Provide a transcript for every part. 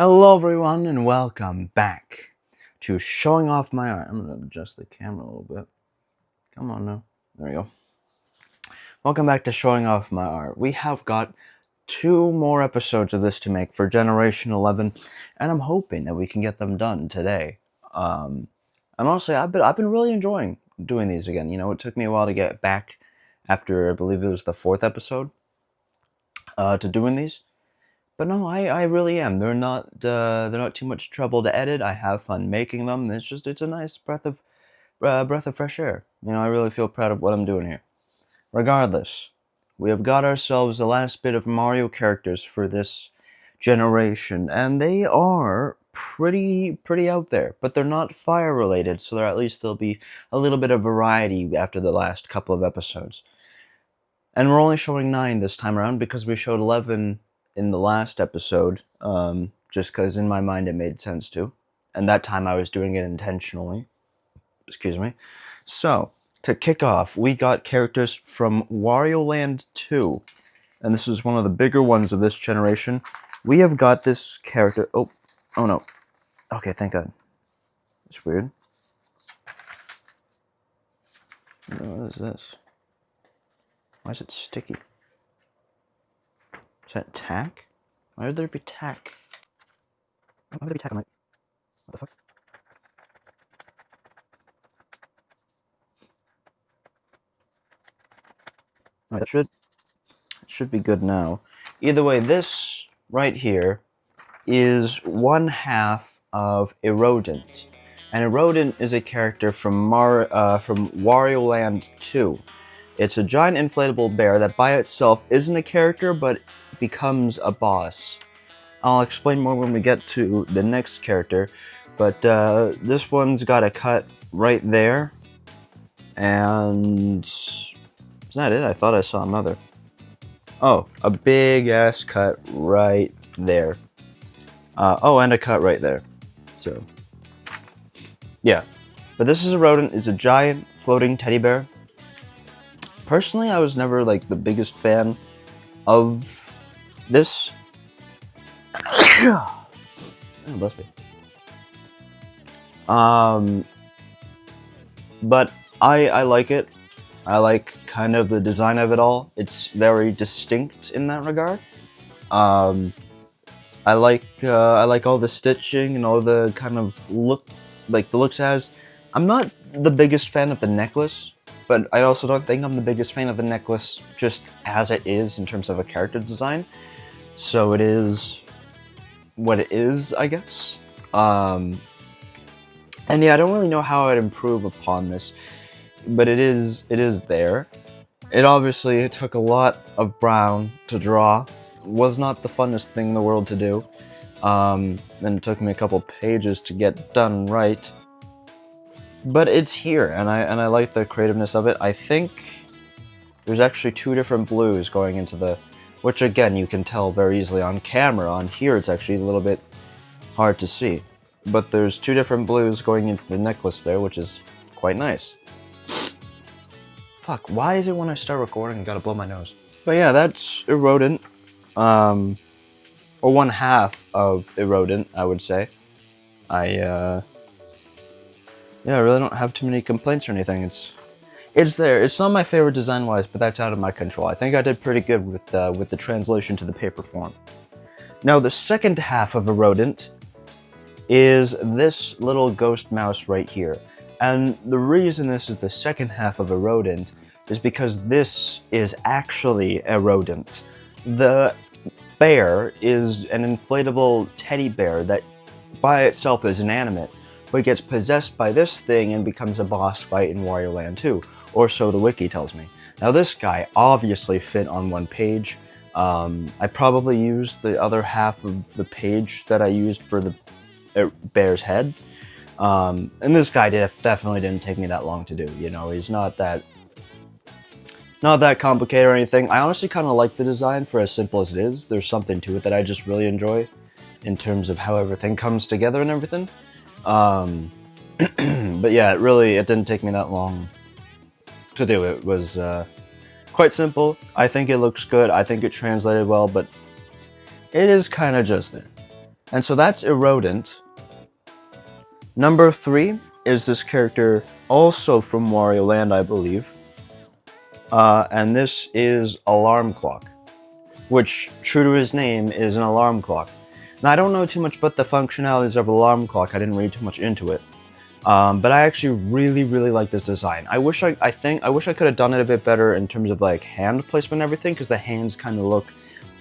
Hello everyone and welcome back to Showing Off My Art. I'm going to adjust the camera a little bit. Come on now. There we go. Welcome back to Showing Off My Art. We have got 2 more episodes of this to make for Generation 11, and I'm hoping that we can get them done today. And honestly, I've been really enjoying doing these again. You know, it took me a while to get back after, I believe it was the 4th episode, to doing these. But no, I really am. They're not too much trouble to edit. I have fun making them. It's a nice breath of fresh air. You know, I really feel proud of what I'm doing here. Regardless, we have got ourselves the last bit of Mario characters for this generation, and they are pretty out there. But they're not fire related, so at least there'll be a little bit of variety after the last couple of episodes. And we're only showing 9 this time around because we showed 11 in the last episode, just because in my mind it made sense to. And that time I was doing it intentionally. Excuse me. So, to kick off, we got characters from Wario Land 2. And this is one of the bigger ones of this generation. We have got this character... Oh no. Okay, thank God. It's weird. What is this? Why is it sticky? Is that tack? Why would there be tack? Why would there be tack? I'm like, what the fuck? Alright, that should be good now. Either way, this right here is 1/2 of Erodent. And Erodent is a character from Wario Land 2. It's a giant inflatable bear that by itself isn't a character, but becomes a boss. I'll explain more when we get to the next character, but this one's got a cut right there, and is that it? I thought I saw another. Oh, a big ass cut right there. Oh, and a cut right there. So, yeah. But this is a rodent. It's a giant floating teddy bear. Personally, I was never like the biggest fan of this. Oh, bless me. But I like it. I like kind of the design of it all. It's very distinct in that regard. I like all the stitching and all the kind of look, like the looks it has. I'm not the biggest fan of the necklace, but I also don't think I'm the biggest fan of the necklace just as it is in terms of a character design. So it is what it is, I guess. And yeah, I don't really know how I'd improve upon this, but it is there. It took a lot of brown to draw. It was not the funnest thing in the world to do. And it took me a couple pages to get done right. But it's here, and I like the creativeness of it. I think there's actually 2 different blues going into the... Which, again, you can tell very easily on camera. On here, it's actually a little bit hard to see. But there's 2 different blues going into the necklace there, which is quite nice. Fuck, why is it when I start recording I gotta blow my nose? But yeah, that's Erodent. Or 1/2 of Erodent, I would say. Yeah, I really don't have too many complaints or anything. It's there. It's not my favorite design-wise, but that's out of my control. I think I did pretty good with the translation to the paper form. Now, the second half of Erodent is this little ghost mouse right here. And the reason this is the second half of Erodent is because this is actually Erodent. The bear is an inflatable teddy bear that by itself is inanimate, but gets possessed by this thing and becomes a boss fight in Wario Land 2, or so the wiki tells me. Now this guy obviously fit on 1 page. I probably used the other half of the page that I used for the bear's head. And this guy definitely didn't take me that long to do, you know, he's not that complicated or anything. I honestly kind of like the design for as simple as it is. There's something to it that I just really enjoy in terms of how everything comes together and everything. But yeah, it didn't take me that long to do. It was quite simple. I think it looks good. I think it translated well, but it is kind of just there. And so that's Erodent. Number 3 is this character, also from Wario Land, I believe. And this is Alarm Clock, which, true to his name, is an alarm clock. Now, I don't know too much about the functionalities of Alarm Clock. I didn't read too much into it. But I actually really like this design. I wish I could have done it a bit better in terms of like hand placement and everything, because the hands kind of look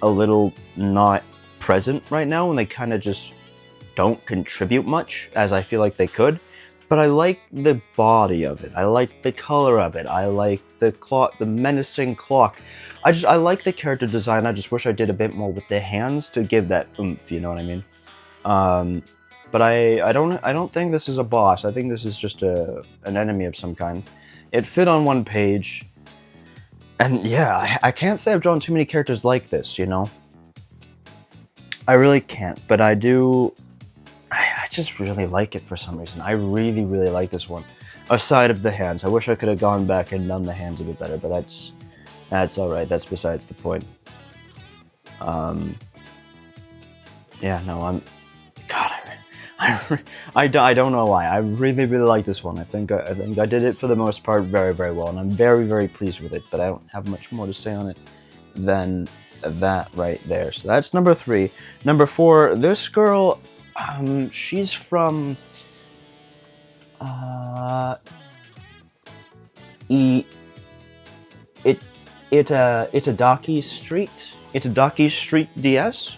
a little not present right now, and they kind of just don't contribute much as I feel like they could. But I like the body of it. I like the color of it. I like the clock, the menacing clock. I like the character design. I just wish I did a bit more with the hands to give that oomph. You know what I mean? But I don't think this is a boss. I think this is just an enemy of some kind. It fit on one page, and yeah, I can't say I've drawn too many characters like this. You know, I really can't. But I do. I just really like it for some reason. I really like this one. Aside of the hands, I wish I could have gone back and done the hands a bit better. But that's all right. That's besides the point. Yeah, no, God, I don't know why. I really like this one. I think I did it for the most part very well, and I'm very pleased with it. But I don't have much more to say on it than that right there. So that's number 3. Number 4, this girl, she's from Itadaki Street. Itadaki Street DS.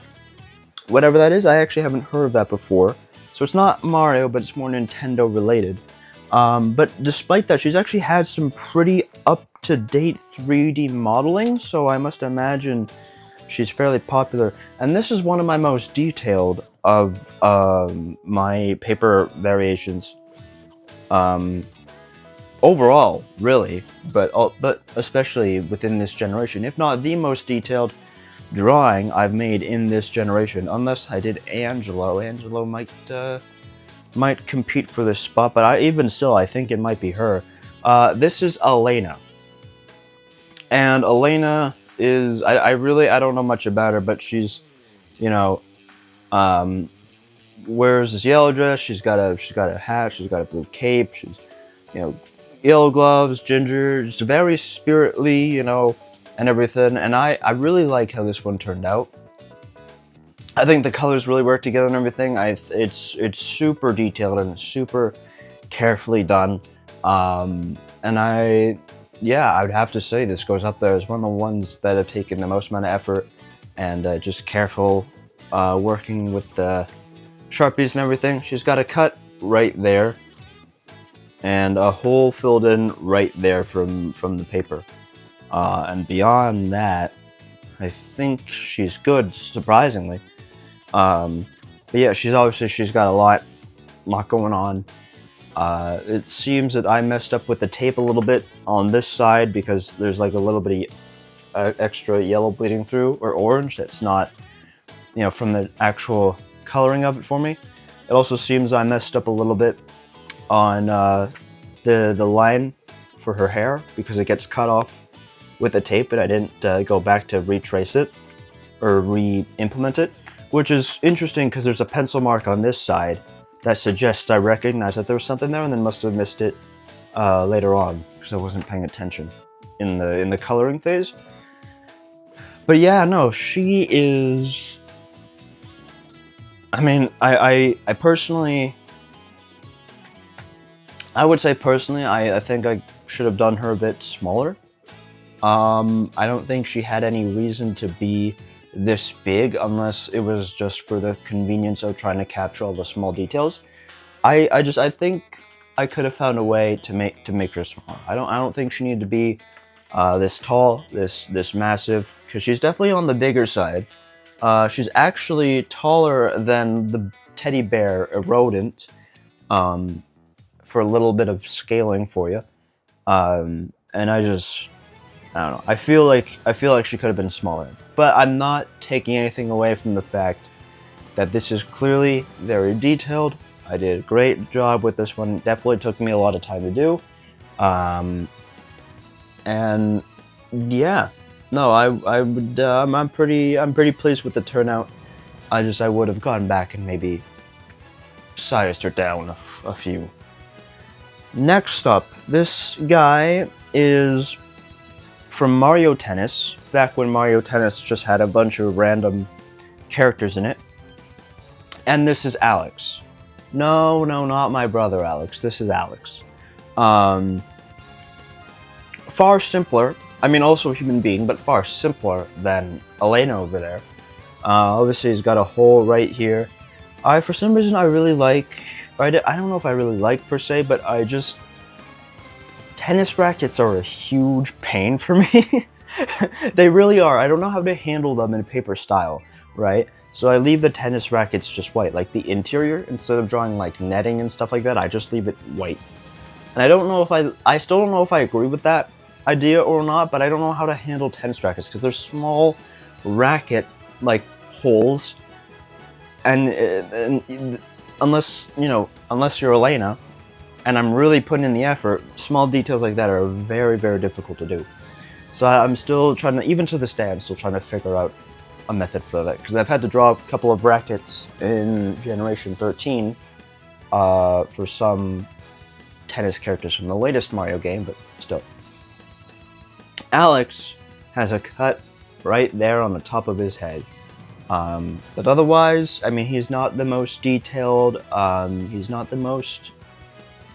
Whatever that is, I actually haven't heard of that before. So it's not Mario, but it's more Nintendo related. But despite that, she's actually had some pretty up-to-date 3D modeling, so I must imagine she's fairly popular. And this is one of my most detailed of my paper variations. Overall, really, but especially within this generation, if not the most detailed drawing I've made in this generation, unless I did Angelo. Angelo might compete for this spot, but even still, I think it might be her. This is Elena, and Elena is I don't know much about her, but she's, you know, wears this yellow dress. She's got a hat. She's got a blue cape. She's, you know, yellow gloves, ginger, just very spiritly, you know, and everything. And I really like how this one turned out. I think the colors really work together and everything. It's super detailed and super carefully done. And I would have to say this goes up there as one of the ones that have taken the most amount of effort and just careful working with the Sharpies and everything. She's got a cut right there and a hole filled in right there from the paper. And beyond that, I think she's good, surprisingly. But yeah, she's got a lot going on. It seems that I messed up with the tape a little bit on this side because there's like a little bit of extra yellow bleeding through, or orange, that's not, you know, from the actual coloring of it for me. It also seems I messed up a little bit on the line for her hair because it gets cut off with the tape, and I didn't go back to retrace it or re-implement it, which is interesting because there's a pencil mark on this side that suggests I recognize that there was something there and then must have missed it later on because I wasn't paying attention in the coloring phase. But yeah, no, she is... I mean, I personally... I would say personally, I think I should have done her a bit smaller. I don't think she had any reason to be this big unless it was just for the convenience of trying to capture all the small details. I think I could have found a way to make her smaller. I don't think she needed to be this tall, this massive, because she's definitely on the bigger side. She's actually taller than the teddy bear Erodent, for a little bit of scaling for you. And I don't know. I feel like she could have been smaller, but I'm not taking anything away from the fact that this is clearly very detailed. I did a great job with this one. It definitely took me a lot of time to do, and yeah, no, I'm pretty pleased with the turnout. I would have gone back and maybe sized her down a few. Next up, this guy is from Mario Tennis, back when Mario Tennis just had a bunch of random characters in it. And this is Alex. No, not my brother Alex. This is Alex. Far simpler. I mean, also a human being, but far simpler than Elena over there. Obviously, he's got a hole right here. For some reason, I really like... I don't know if I really like, per se, but I just... Tennis rackets are a huge pain for me. They really are. I don't know how to handle them in paper style, right? So I leave the tennis rackets just white, like the interior. Instead of drawing like netting and stuff like that, I just leave it white. And I don't know if I still don't know if I agree with that idea or not, but I don't know how to handle tennis rackets because they're small racket like holes, and unless you're Elena, and I'm really putting in the effort, small details like that are very, very difficult to do. So I'm still trying to, even to this day, I'm still trying to figure out a method for that, because I've had to draw a couple of brackets in Generation 13 for some tennis characters from the latest Mario game, but still. Alex has a cut right there on the top of his head. But otherwise, I mean, he's not the most detailed, he's not the most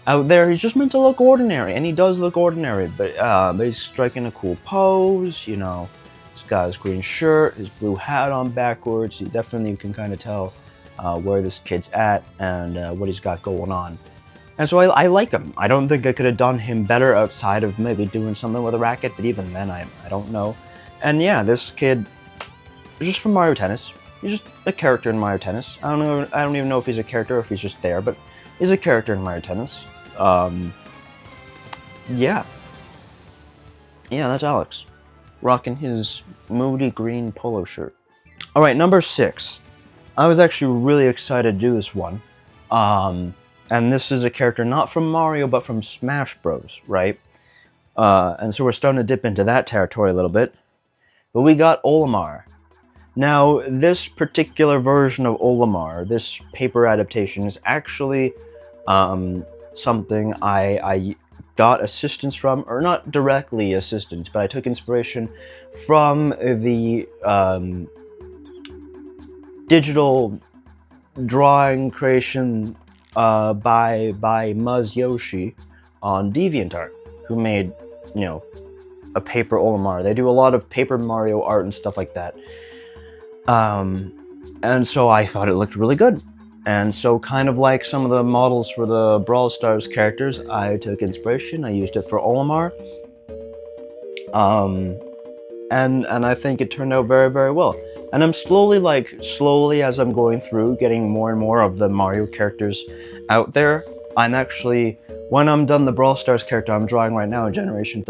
out there. He's just meant to look ordinary, and he does look ordinary, but he's striking a cool pose, you know. He's got his green shirt, his blue hat on backwards. You can kind of tell where this kid's at and what he's got going on. And so I like him. I don't think I could have done him better outside of maybe doing something with a racket, but even then, I don't know. And yeah, this kid is just from Mario Tennis. He's just a character in Mario Tennis. I don't even know if he's a character or if he's just there, but he's a character in Mario Tennis. Yeah, that's Alex, rocking his moody green polo shirt. All right, number 6. I was actually really excited to do this one. And this is a character not from Mario, but from Smash Bros, right? And so we're starting to dip into that territory a little bit. But we got Olimar. Now, this particular version of Olimar, this paper adaptation, is actually something I got assistance from, or not directly assistance, but I took inspiration from the digital drawing creation by Muzz Yoshi on DeviantArt, who made, a paper Olimar. They do a lot of paper Mario art and stuff like that. And so I thought it looked really good. And so kind of like some of the models for the Brawl Stars characters, I took inspiration, I used it for Olimar. And I think it turned out very, very well. And I'm slowly as I'm going through, getting more and more of the Mario characters out there. I'm actually, when I'm done the Brawl Stars character I'm drawing right now in Generation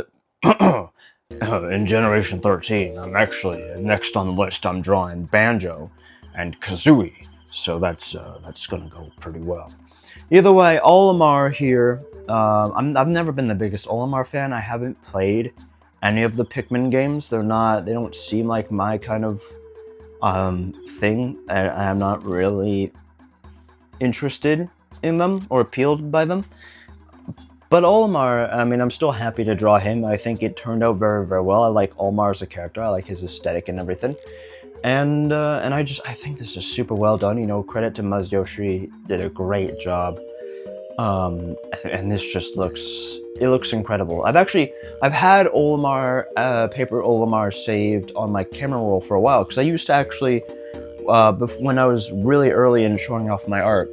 13, I'm actually, next on the list, I'm drawing Banjo and Kazooie. So that's gonna go pretty well. Either way, Olimar here, I've never been the biggest Olimar fan. I haven't played any of the Pikmin games. They don't seem like my kind of thing. I'm not really interested in them or appealed by them. But Olimar, I mean, I'm still happy to draw him. I think it turned out very, very well. I like Olimar as a character. I like his aesthetic and everything. And I think this is super well done. Credit to Muzz Yoshi, did a great job. And this just looks incredible. I've had Olimar, paper Olimar saved on my camera roll for a while, because I used to actually, when I was really early in showing off my art,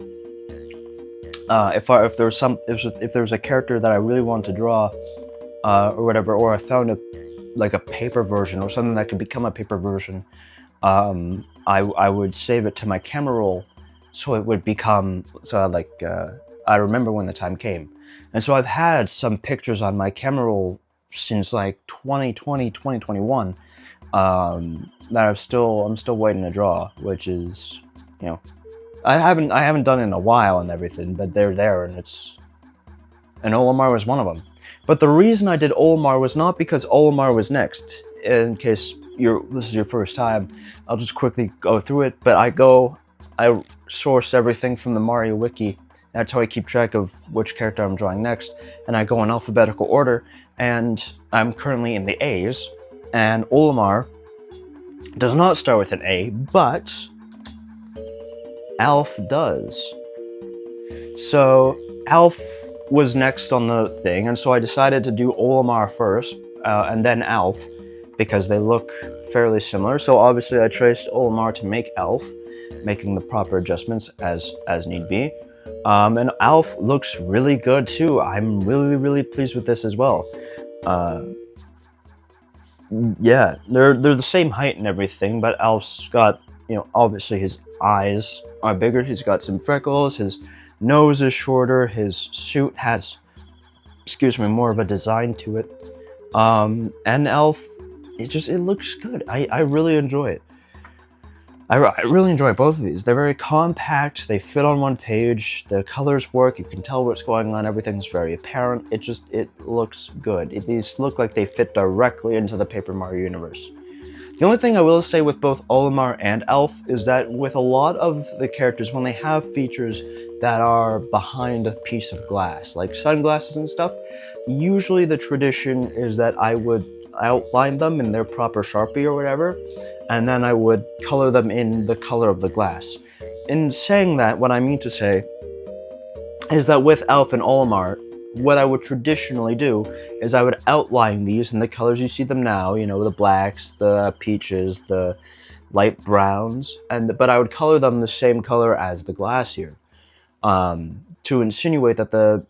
if there was a character that I really wanted to draw, or whatever, or I found a paper version or something that could become a paper version, I would save it to my camera roll, so it would become I remember when the time came. And so I've had some pictures on my camera roll since 2020, 2021, that I'm still waiting to draw, which is, I haven't done it in a while and everything, but they're there, and Olimar was one of them. But the reason I did Olimar was not because Olimar was next, in case this is your first time, I'll just quickly go through it. But I source everything from the Mario wiki. That's how I keep track of which character I'm drawing next, and I go in alphabetical order. And I'm currently in the A's, and Olimar does not start with an A, but Alf does. So Alf was next on the thing, and so I decided to do Olimar first, and then Alf, because they look fairly similar. So obviously I traced Olimar to make Alf, making the proper adjustments as need be. And Alf looks really good too. I'm really pleased with this as well. Yeah, they're the same height and everything, but Alf's got, you know, obviously his eyes are bigger, he's got some freckles, his nose is shorter, his suit has, excuse me, more of a design to it. And Alf, it looks good. I really enjoy it. I really enjoy both of these. They're very compact, they fit on one page, the colors work, you can tell what's going on, everything's very apparent. It looks good. These look like they fit directly into the Paper Mario universe. The only thing I will say with both Olimar and Alf is that with a lot of the characters, when they have features that are behind a piece of glass, like sunglasses and stuff, usually the tradition is that I would outline them in their proper Sharpie or whatever, and then I would color them in the color of the glass. In saying that, what I mean to say is that with Alf and Olimar, what I would traditionally do is I would outline these in the colors you see them now, you know, the blacks, the peaches, the light browns, but I would color them the same color as the glass here, to insinuate that the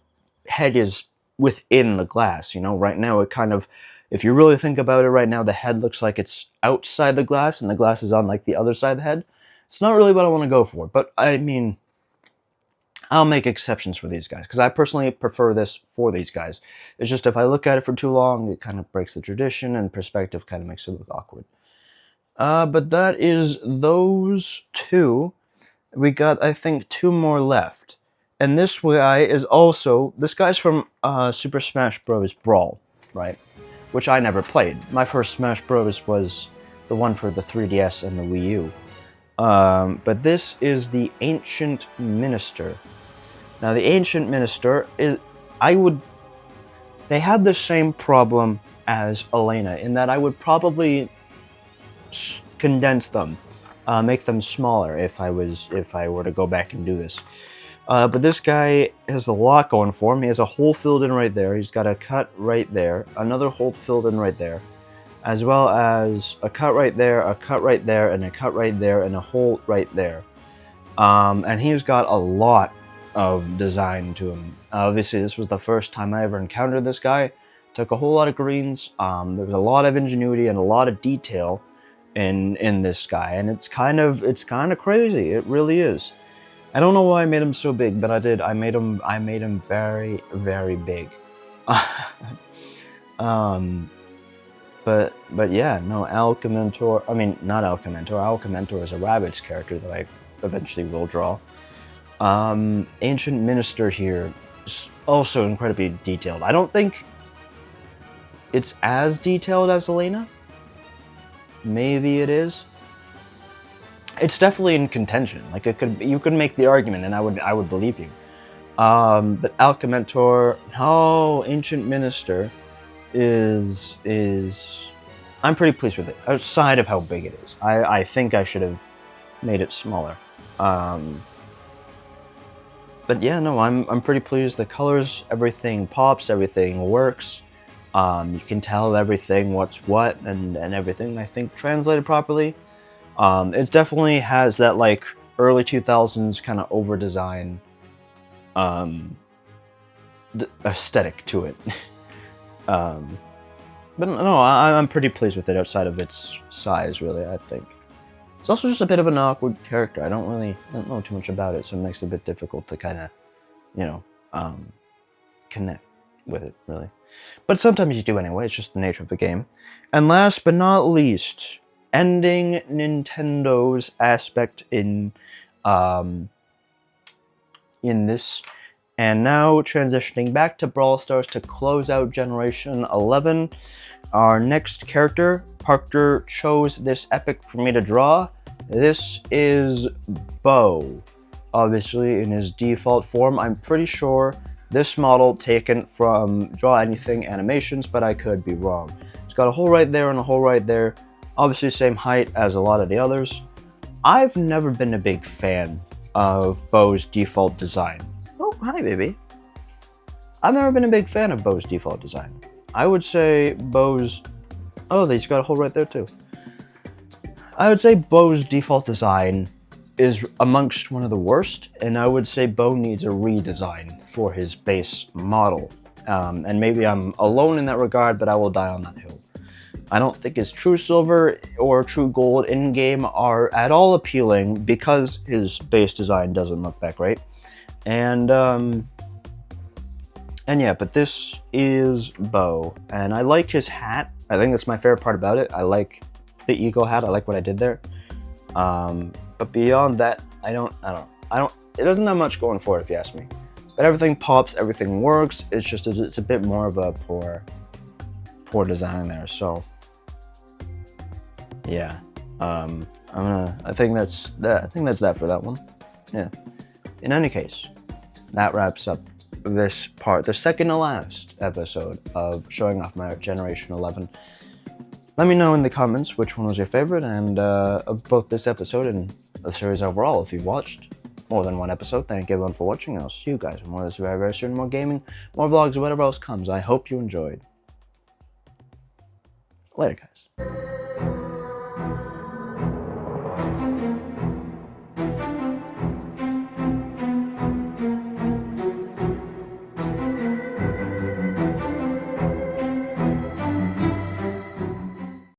head is within the glass. You know, right now it kind of, if you really think about it right now, the head looks like it's outside the glass and the glass is on like the other side of the head. It's not really what I want to go for, but I mean, I'll make exceptions for these guys, because I personally prefer this for these guys. It's just if I look at it for too long, it kind of breaks the tradition, and perspective kind of makes it look awkward. But that is those two. We got, I think, two more left. And this guy's from Super Smash Bros. Brawl, right? Which I never played. My first Smash Bros. Was the one for the 3DS and the Wii U. But this is the Ancient Minister. Now, the Ancient Minister they had the same problem as Elena, in that I would probably condense them, make them smaller if I were to go back and do this. But this guy has a lot going for him. He has a hole filled in right there. He's got a cut right there, another hole filled in right there, as well as a cut right there, a cut right there, and a cut right there, and a hole right there. And he's got a lot of design to him. Obviously, this was the first time I ever encountered this guy. Took a whole lot of greens. There was a lot of ingenuity and a lot of detail in this guy, and it's kind of crazy. It really is. I don't know why I made him so big, but I did. I made him very, very big. But yeah, no, Alchamentor. I mean, not Alchamentor. Alchamentor is a Rabbids character that I eventually will draw. Ancient Minister here is also incredibly detailed. I don't think it's as detailed as Elena. Maybe it is. It's definitely in contention. Like, you could make the argument, and I would believe you. But Alchamentor, no, Ancient Minister is I'm pretty pleased with it. Outside of how big it is, I think I should have made it smaller. But yeah, no, I'm pretty pleased. The colors, everything pops, everything works. You can tell everything, what's what, and everything, I think, translated properly. It definitely has that, like, early 2000s kind of over-design aesthetic to it. But no, I'm pretty pleased with it outside of its size, really, I think. It's also just a bit of an awkward character. I don't know too much about it, so it makes it a bit difficult to kind of, you know, connect with it, really. But sometimes you do anyway, it's just the nature of the game. And last but not least, ending Nintendo's aspect in this And now transitioning back to Brawl Stars to close out Generation 11. Our next character, Parker chose this epic for me to draw. This is Bo, obviously in his default form. I'm pretty sure this model taken from Draw Anything animations, but I could be wrong. It's got a hole right there and a hole right there. Obviously same height as a lot of the others. I've never been a big fan of Bo's default design. Oh, hi, baby. I've never been a big fan of Bo's default design. I would say Bo's... Oh, he's got a hole right there, too. I would say Bo's default design is amongst one of the worst, and I would say Bo needs a redesign for his base model. And maybe I'm alone in that regard, but I will die on that hill. I don't think his True Silver or True Gold in-game are at all appealing because his base design doesn't look that great. And yeah, but this is Bo, and I like his hat. I think that's my favorite part about it. I like the eagle hat. I like what I did there. But beyond that, I don't. It doesn't have much going for it, if you ask me. But everything pops, everything works. It's just it's a bit more of a poor design there. So yeah, I think that's that for that one. Yeah. In any case, that wraps up this part, the second to last episode of showing off my Generation 11. Let me know in the comments which one was your favorite, and of both this episode and the series overall. If you've watched more than one episode, thank everyone for watching. I'll see you guys for more of this very, very soon. More gaming, more vlogs, or whatever else comes. I hope you enjoyed. Later, guys.